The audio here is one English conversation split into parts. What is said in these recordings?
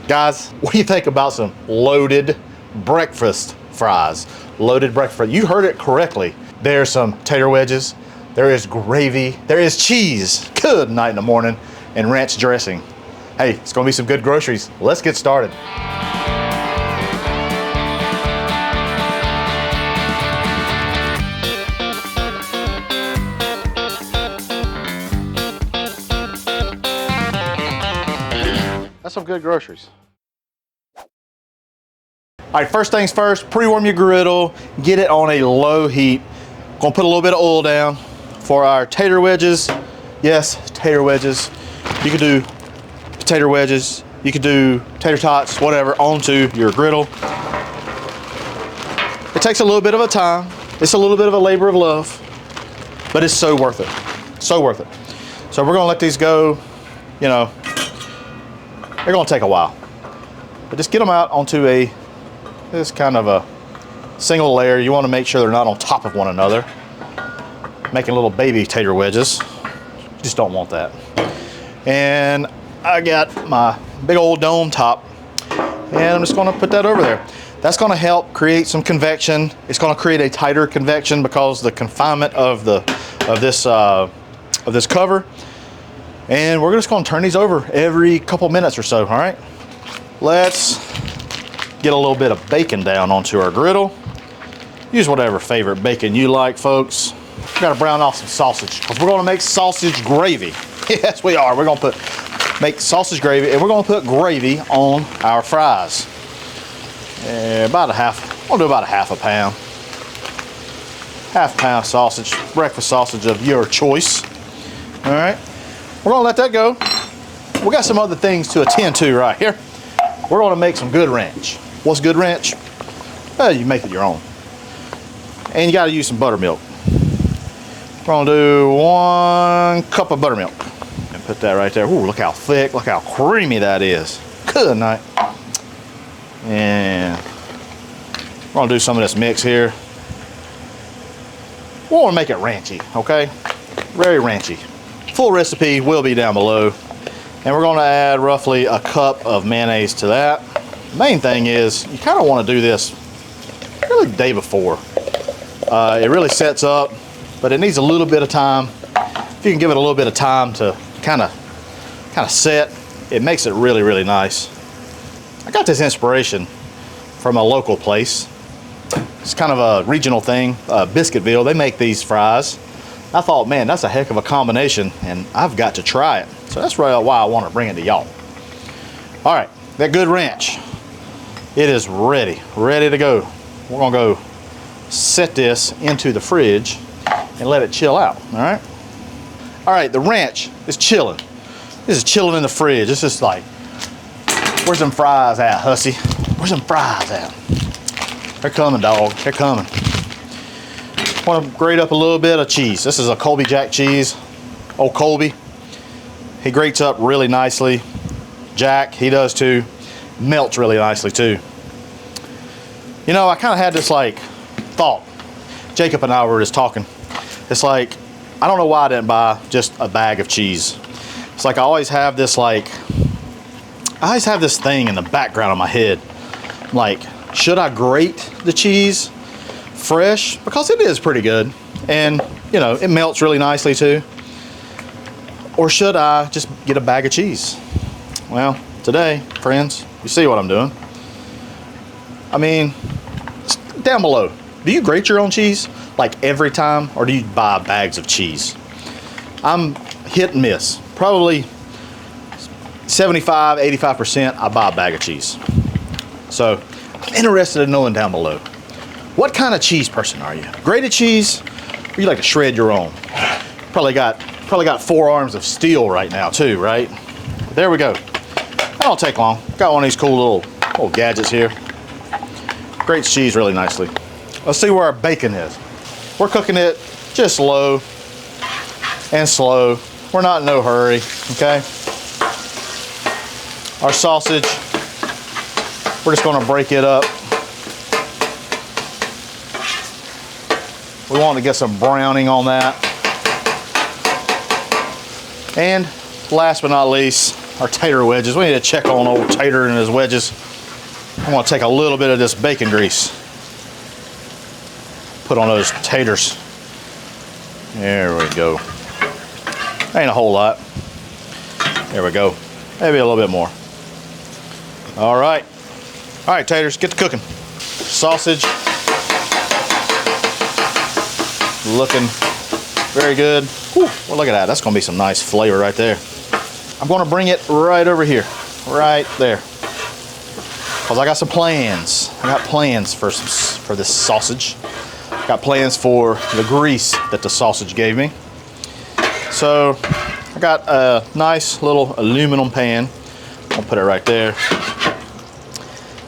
Guys, what do you think about some loaded breakfast fries? Loaded breakfast. You heard it correctly. There's some tater wedges, there is gravy, there is cheese, good night in the morning, and ranch dressing. Hey, it's gonna be some good groceries. Let's get started. That's some good groceries. All right, first things first, pre-warm your griddle, get it on a low heat. Gonna put a little bit of oil down for our tater wedges. Yes, tater wedges. You could do potato wedges, you could do tater tots, whatever, onto your griddle. It takes a little bit of a time. It's a little bit of a labor of love, but it's so worth it. So worth it. So we're gonna let these go, you know, they're gonna take a while. But just get them out onto this kind of a single layer. You wanna make sure they're not on top of one another. Making little baby tater wedges. You just don't want that. And I got my big old dome top, and I'm just gonna put that over there. That's gonna help create some convection. It's gonna create a tighter convection because the confinement of this cover. And we're just gonna turn these over every couple minutes or so, all right? Let's get a little bit of bacon down onto our griddle. Use whatever favorite bacon you like, folks. We gotta brown off some sausage because we're gonna make sausage gravy. Yes, we are. We're gonna make sausage gravy, and we're gonna put gravy on our fries. About a half, we'll do about a half a pound. Half a pound sausage, breakfast sausage of your choice. All right. We're gonna let that go. We got some other things to attend to right here. We're gonna make some good ranch. What's good ranch? Well, you make it your own. And you gotta use some buttermilk. We're gonna do 1 cup of buttermilk. And put that right there. Ooh, look how thick, look how creamy that is. Good night. And we're gonna do some of this mix here. We wanna make it ranchy, okay? Very ranchy. Full recipe will be down below. And we're gonna add roughly a cup of mayonnaise to that. The main thing is, you kinda wanna do this really the day before. It really sets up, but it needs a little bit of time. If you can give it a little bit of time to kinda set, it makes it really, really nice. I got this inspiration from a local place. It's kind of a regional thing, Biscuitville. They make these fries. I thought, man, that's a heck of a combination, and I've got to try it. So that's really why I want to bring it to y'all. All right, that good ranch, it is ready to go. We're gonna go set this into the fridge and let it chill out, all right? All right, the ranch is chilling. This is chilling in the fridge. It's just like, where's them fries at, Hussey? Where's them fries at? They're coming, dog, they're coming. Want to grate up a little bit of cheese. This is a Colby Jack cheese. Old Colby. He grates up really nicely. Jack, he does too. Melts really nicely too. You know, I kind of had this like thought. Jacob and I were just talking. It's like, I don't know why I didn't buy just a bag of cheese. It's like I always have this thing in the background of my head. Like, should I grate the cheese fresh? Because it is pretty good, and you know, it melts really nicely too. Or should I just get a bag of cheese? Well, today, friends, you see what I'm doing. I mean, down below, do you grate your own cheese like every time, or do you buy bags of cheese? I'm hit and miss. Probably 75, 85% I buy a bag of cheese. So I'm interested in knowing down below, what kind of cheese person are you? Grated cheese, or you like to shred your own? Probably got 4 arms of steel right now too, right? There we go. That don't take long. Got one of these cool little gadgets here. Grates cheese really nicely. Let's see where our bacon is. We're cooking it just slow and slow. We're not in no hurry, okay? Our sausage, we're just gonna break it up. We want to get some browning on that. And last but not least, our tater wedges. We need to check on old Tater and his wedges. I want to take a little bit of this bacon grease, put on those taters. There we go. Ain't a whole lot. There we go. Maybe a little bit more. All right. All right, taters, get to cooking. Sausage. Looking very good. Whew, well, look at that. That's going to be some nice flavor right there. I'm going to bring it right over here. Right there. Because I got some plans. I got plans for this sausage. Got plans for the grease that the sausage gave me. So I got a nice little aluminum pan. I'll put it right there.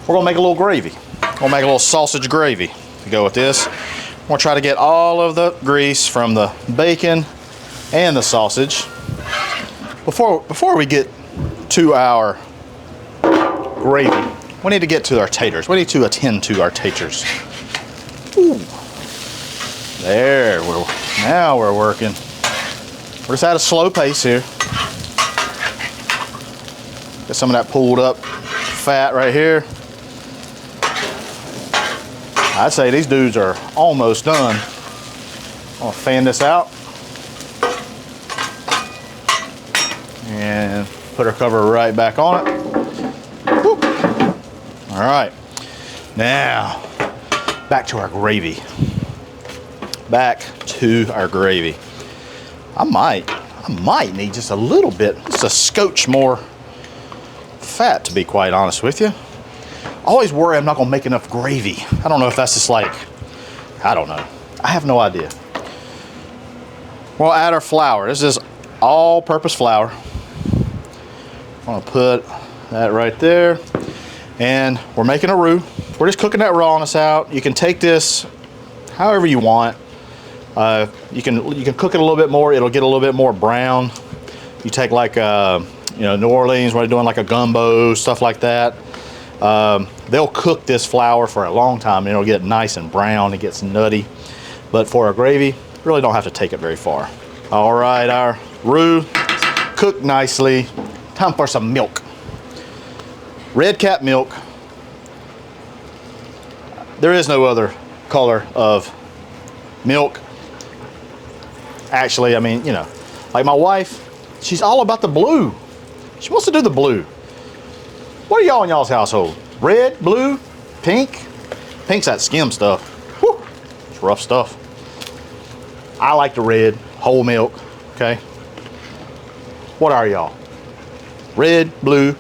We're gonna make a little gravy. We'll make a little sausage gravy to go with this. We're gonna try to get all of the grease from the bacon and the sausage. Before we get to our gravy, we need to get to our taters. We need to attend to our taters. Ooh. There, now we're working. We're just at a slow pace here. Get some of that pulled up fat right here. I'd say these dudes are almost done. I'm gonna fan this out. And put our cover right back on it. Whoop. All right, now back to our gravy. Back to our gravy. I might need just a little bit, just a scotch more fat, to be quite honest with you. I always worry I'm not gonna make enough gravy. I don't know if that's just like, I don't know. I have no idea. We'll add our flour. This is all-purpose flour. I'm gonna put that right there. And we're making a roux. We're just cooking that rawness out. You can take this however you want. You can cook it a little bit more. It'll get a little bit more brown. You take like New Orleans, when they're doing like a gumbo, stuff like that. They'll cook this flour for a long time and it'll get nice and brown. It gets nutty. But for our gravy, really don't have to take it very far. All right, our roux cooked nicely. Time for some milk. Red Cap milk. There is no other color of milk. Actually, I mean, you know, like my wife, she's all about the blue. She wants to do the blue. What are y'all in y'all's household? Red, blue, pink? Pink's that skim stuff. Whew, it's rough stuff. I like the red, whole milk, okay? What are y'all? Red, blue,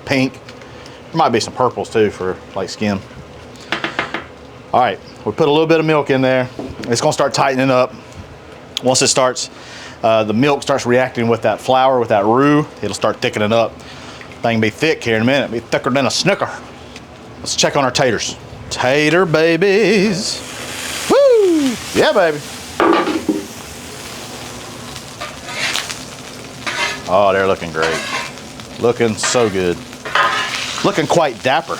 pink. There might be some purples too for like skim. All right, we put a little bit of milk in there. It's gonna start tightening up. Once it starts, the milk starts reacting with that flour, with that roux, it'll start thickening up. Thing be thick here in a minute, be thicker than a Snicker. Let's check on our taters. Tater babies. Woo! Yeah, baby. Oh, they're looking great. Looking so good. Looking quite dapper.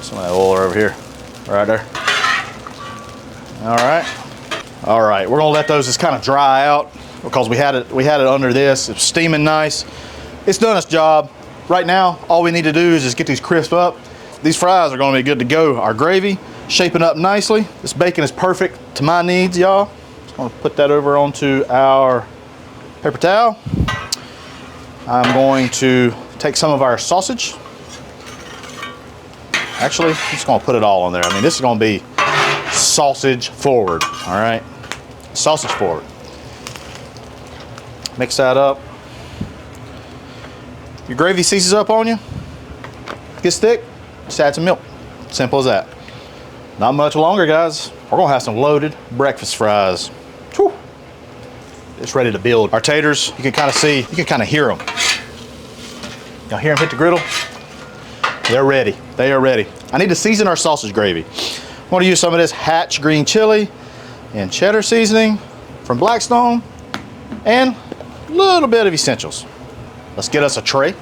Some of that oil over here, right there. All right. All right, we're gonna let those just kind of dry out because we had it under this. It's steaming nice. It's done its job. Right now, all we need to do is just get these crisp up. These fries are gonna be good to go. Our gravy shaping up nicely. This bacon is perfect to my needs, y'all. Just gonna put that over onto our paper towel. I'm going to take some of our sausage. Actually, I'm just gonna put it all on there. I mean, this is gonna be sausage forward, all right? Sausage forward. Mix that up. Your gravy seizes up on you, gets thick, just add some milk. Simple as that. Not much longer, guys. We're gonna have some loaded breakfast fries. Whew. It's ready to build. Our taters, you can kind of see, you can kind of hear them. Y'all hear them hit the griddle? They're ready. They are ready. I need to season our sausage gravy. I want to use some of this Hatch green chili and cheddar seasoning from Blackstone and a little bit of essentials. Let's get us a tray.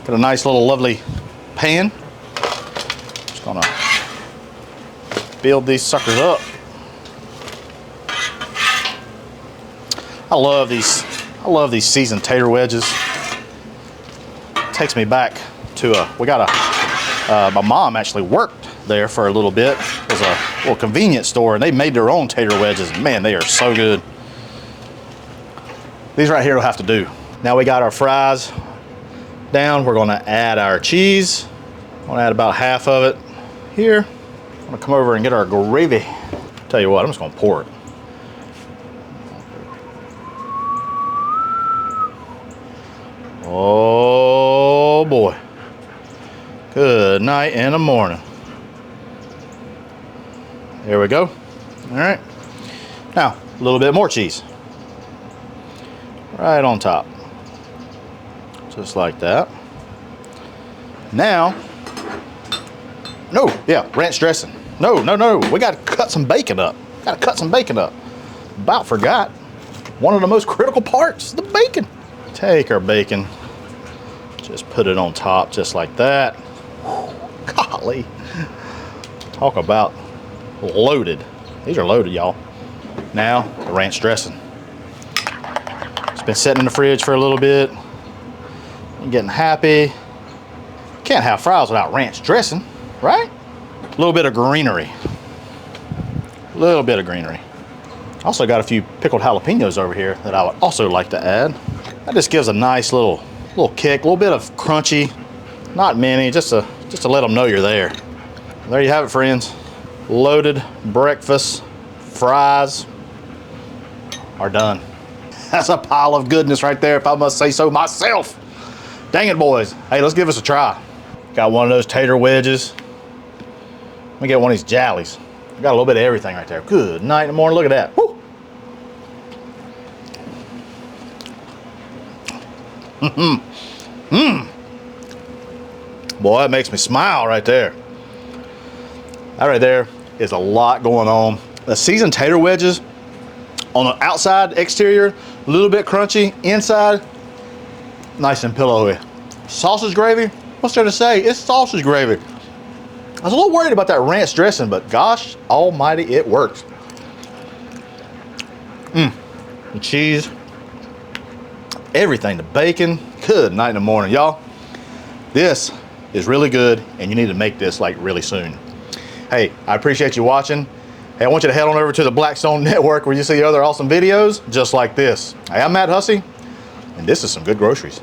Get a nice little lovely pan. Just gonna build these suckers up. I I love these seasoned tater wedges. Takes me back to my mom actually worked there for a little bit. It was a little convenience store, and they made their own tater wedges. Man, they are so good. These right here will have to do. Now we got our fries down. We're gonna add our cheese. I'm gonna add about half of it here. I'm gonna come over and get our gravy. Tell you what, I'm just gonna pour it. Oh boy. Good night in the morning. There we go. All right. Now, a little bit more cheese. Right on top. Just like that. Now, ranch dressing. No. We gotta cut some bacon up. About forgot. One of the most critical parts, the bacon. Take our bacon. Just put it on top just like that. Golly. Talk about loaded. These are loaded, y'all. Now, the ranch dressing. It's been sitting in the fridge for a little bit. I'm getting happy. Can't have fries without ranch dressing, right? A little bit of greenery. Also got a few pickled jalapenos over here that I would also like to add. That just gives a nice little kick, a little bit of crunchy. Not many, just to let them know you're there. There you have it, friends. Loaded breakfast fries are done. That's a pile of goodness right there, if I must say so myself. Dang it, boys. Hey, let's give us a try. Got one of those tater wedges. Let me get one of these jallies. Got a little bit of everything right there. Good night in the morning. Look at that. Woo. Boy, that makes me smile right there. That right there is a lot going on. The seasoned tater wedges on the outside, exterior, a little bit crunchy. Inside, nice and pillowy. Sausage gravy, what's there to say? It's sausage gravy. I was a little worried about that ranch dressing, but gosh almighty, it works. The cheese, everything, the bacon. Good night in the morning, y'all. This is really good, and you need to make this like really soon. Hey, I appreciate you watching. Hey, I want you to head on over to the Blackstone Network where you see other awesome videos just like this. Hey, I'm Hussey, and this is some good groceries.